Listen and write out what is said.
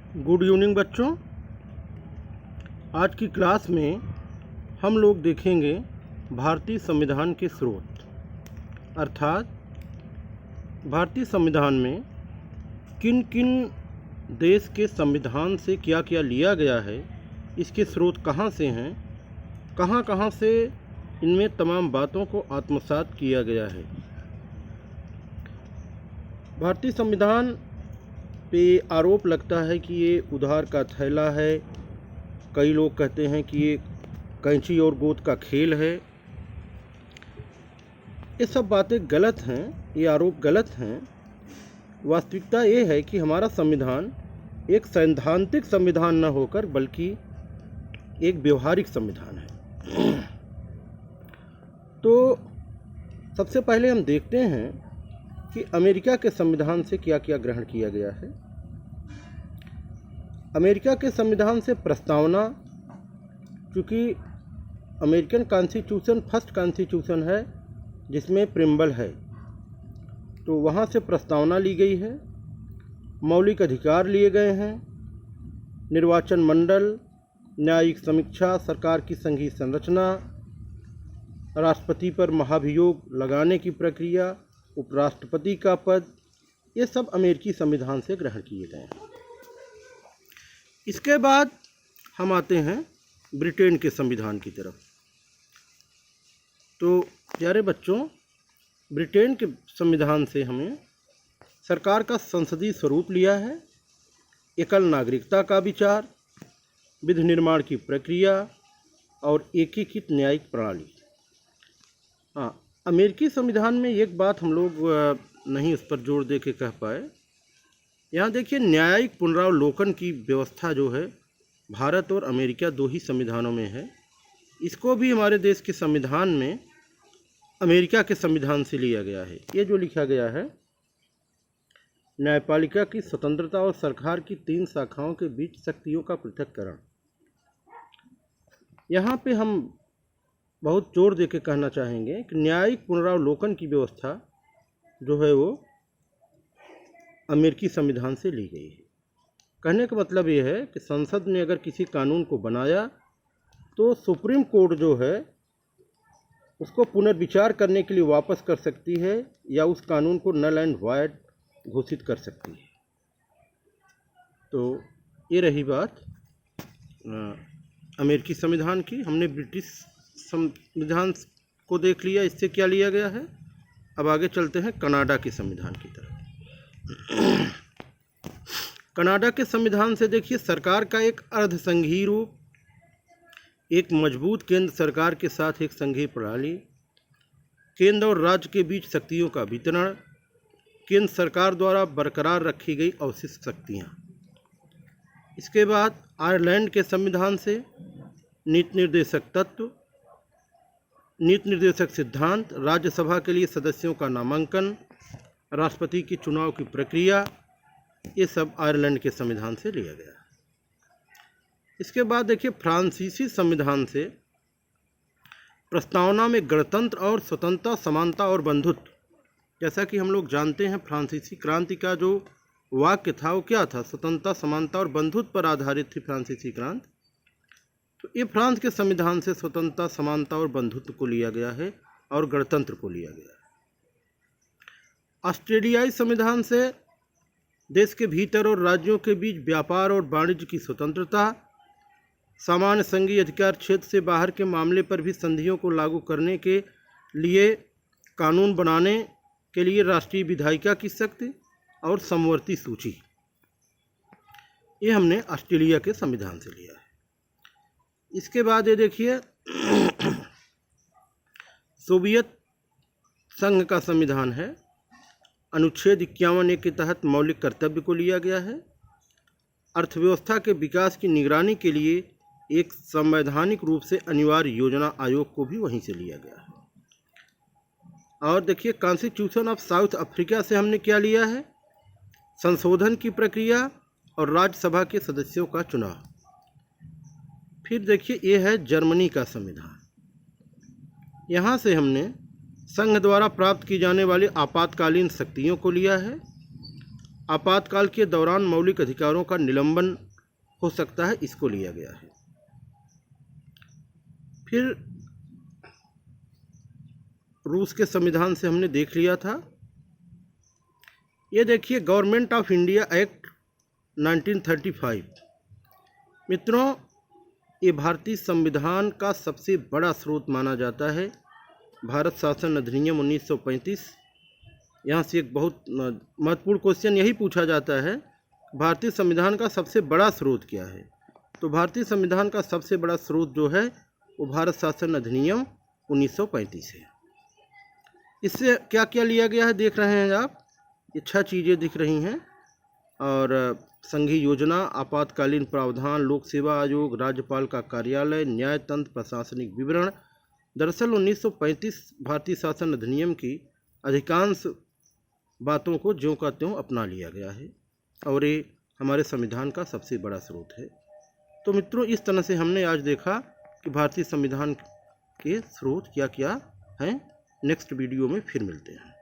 Good evening बच्चों। आज की क्लास में हम लोग देखेंगे भारतीय संविधान के स्रोत, अर्थात भारतीय संविधान में किन किन देश के संविधान से क्या क्या लिया गया है, इसके स्रोत कहाँ से हैं, कहाँ कहाँ से इनमें तमाम बातों को आत्मसात किया गया है। भारतीय संविधान पे आरोप लगता है कि ये उधार का थैला है। कई लोग कहते हैं कि ये कैंची और गोंद का खेल है। ये सब बातें गलत हैं, ये आरोप गलत हैं। वास्तविकता ये है कि हमारा संविधान एक सैद्धांतिक संविधान न होकर बल्कि एक व्यवहारिक संविधान है। तो सबसे पहले हम देखते हैं कि अमेरिका के संविधान से क्या क्या ग्रहण किया गया है। अमेरिका के संविधान से प्रस्तावना, क्योंकि अमेरिकन कॉन्स्टिट्यूशन फर्स्ट कॉन्स्टिट्यूशन है जिसमें प्रिम्बल है, तो वहाँ से प्रस्तावना ली गई है। मौलिक अधिकार लिए गए हैं। निर्वाचन मंडल, न्यायिक समीक्षा, सरकार की संघीय संरचना, राष्ट्रपति पर महाभियोग लगाने की प्रक्रिया, उपराष्ट्रपति का पद, ये सब अमेरिकी संविधान से ग्रहण किए गए हैं। इसके बाद हम आते हैं ब्रिटेन के संविधान की तरफ। तो प्यारे बच्चों, ब्रिटेन के संविधान से हमें सरकार का संसदीय स्वरूप लिया है, एकल नागरिकता का विचार, विधि निर्माण की प्रक्रिया और एकीकृत न्यायिक प्रणाली। हाँ, अमेरिकी संविधान में एक बात हम लोग नहीं उस पर जोर दे के कह पाए। यहाँ देखिए, न्यायिक पुनरावलोकन की व्यवस्था जो है भारत और अमेरिका दो ही संविधानों में है। इसको भी हमारे देश के संविधान में अमेरिका के संविधान से लिया गया है। ये जो लिखा गया है, न्यायपालिका की स्वतंत्रता और सरकार की 3 शाखाओं के बीच शक्तियों का पृथक्करण। यहाँ पे हम बहुत जोर दे के कहना चाहेंगे कि न्यायिक पुनरावलोकन की व्यवस्था जो है वो अमेरिकी संविधान से ली गई है। कहने का मतलब ये है कि संसद ने अगर किसी कानून को बनाया तो सुप्रीम कोर्ट जो है उसको पुनर्विचार करने के लिए वापस कर सकती है या उस कानून को नल एंड वॉइड घोषित कर सकती है। तो ये रही बात अमेरिकी संविधान की। हमने ब्रिटिश संविधान को देख लिया, इससे क्या लिया गया है। अब आगे चलते हैं कनाडा के संविधान की तरफ। कनाडा के संविधान से देखिए, सरकार का एक अर्धसंघीय रूप, एक मजबूत केंद्र सरकार के साथ एक संघीय प्रणाली, केंद्र और राज्य के बीच शक्तियों का वितरण, केंद्र सरकार द्वारा बरकरार रखी गई अवशिष्ट शक्तियाँ। इसके बाद आयरलैंड के संविधान से नीति निर्देशक तत्व, नीति निर्देशक सिद्धांत, राज्यसभा के लिए सदस्यों का नामांकन, राष्ट्रपति के चुनाव की प्रक्रिया, ये सब आयरलैंड के संविधान से लिया गया। इसके बाद देखिए, फ्रांसीसी संविधान से प्रस्तावना में गणतंत्र और स्वतंत्रता, समानता और बंधुत्व। जैसा कि हम लोग जानते हैं, फ्रांसीसी क्रांति का जो वाक्य था वो क्या था, स्वतंत्रता, समानता और बंधुत्व पर आधारित थी फ्रांसीसी क्रांति। तो ये फ्रांस के संविधान से स्वतंत्रता, समानता और बंधुत्व को लिया गया है और गणतंत्र को लिया गया है। ऑस्ट्रेलियाई संविधान से देश के भीतर और राज्यों के बीच व्यापार और वाणिज्य की स्वतंत्रता, सामान्य संघीय अधिकार क्षेत्र से बाहर के मामले पर भी संधियों को लागू करने के लिए कानून बनाने के लिए राष्ट्रीय विधायिका की शक्ति और समवर्ती सूची, ये हमने ऑस्ट्रेलिया के संविधान से लिया है। इसके बाद ये देखिए, सोवियत संघ का संविधान है। अनुच्छेद 51 के तहत मौलिक कर्तव्य को लिया गया है। अर्थव्यवस्था के विकास की निगरानी के लिए एक संवैधानिक रूप से अनिवार्य योजना आयोग को भी वहीं से लिया गया है। और देखिए, कॉन्स्टिट्यूशन ऑफ साउथ अफ्रीका से हमने क्या लिया है, संशोधन की प्रक्रिया और राज्यसभा के सदस्यों का चुनाव। फिर देखिए, ये है जर्मनी का संविधान। यहाँ से हमने संघ द्वारा प्राप्त की जाने वाली आपातकालीन शक्तियों को लिया है। आपातकाल के दौरान मौलिक अधिकारों का निलंबन हो सकता है, इसको लिया गया है। फिर रूस के संविधान से हमने देख लिया था। ये देखिए गवर्नमेंट ऑफ इंडिया एक्ट 1935। मित्रों, ये भारतीय संविधान का सबसे बड़ा स्रोत माना जाता है। भारत शासन अधिनियम 1935। यहाँ से एक बहुत महत्वपूर्ण क्वेश्चन यही पूछा जाता है, भारतीय संविधान का सबसे बड़ा स्रोत क्या है। तो भारतीय संविधान का सबसे बड़ा स्रोत जो है वो भारत शासन अधिनियम 1935 है। इससे क्या क्या लिया गया है देख रहे हैं आप, ये 6 चीज़ें दिख रही हैं। और संघीय योजना, आपातकालीन प्रावधान, लोक सेवा आयोग, राज्यपाल का कार्यालय, न्याय तंत्र, प्रशासनिक विवरण। दरअसल 1935 भारतीय शासन अधिनियम की अधिकांश बातों को ज्यों का त्यों अपना लिया गया है और ये हमारे संविधान का सबसे बड़ा स्रोत है। तो मित्रों, इस तरह से हमने आज देखा कि भारतीय संविधान के स्रोत क्या क्या हैं। नेक्स्ट वीडियो में फिर मिलते हैं।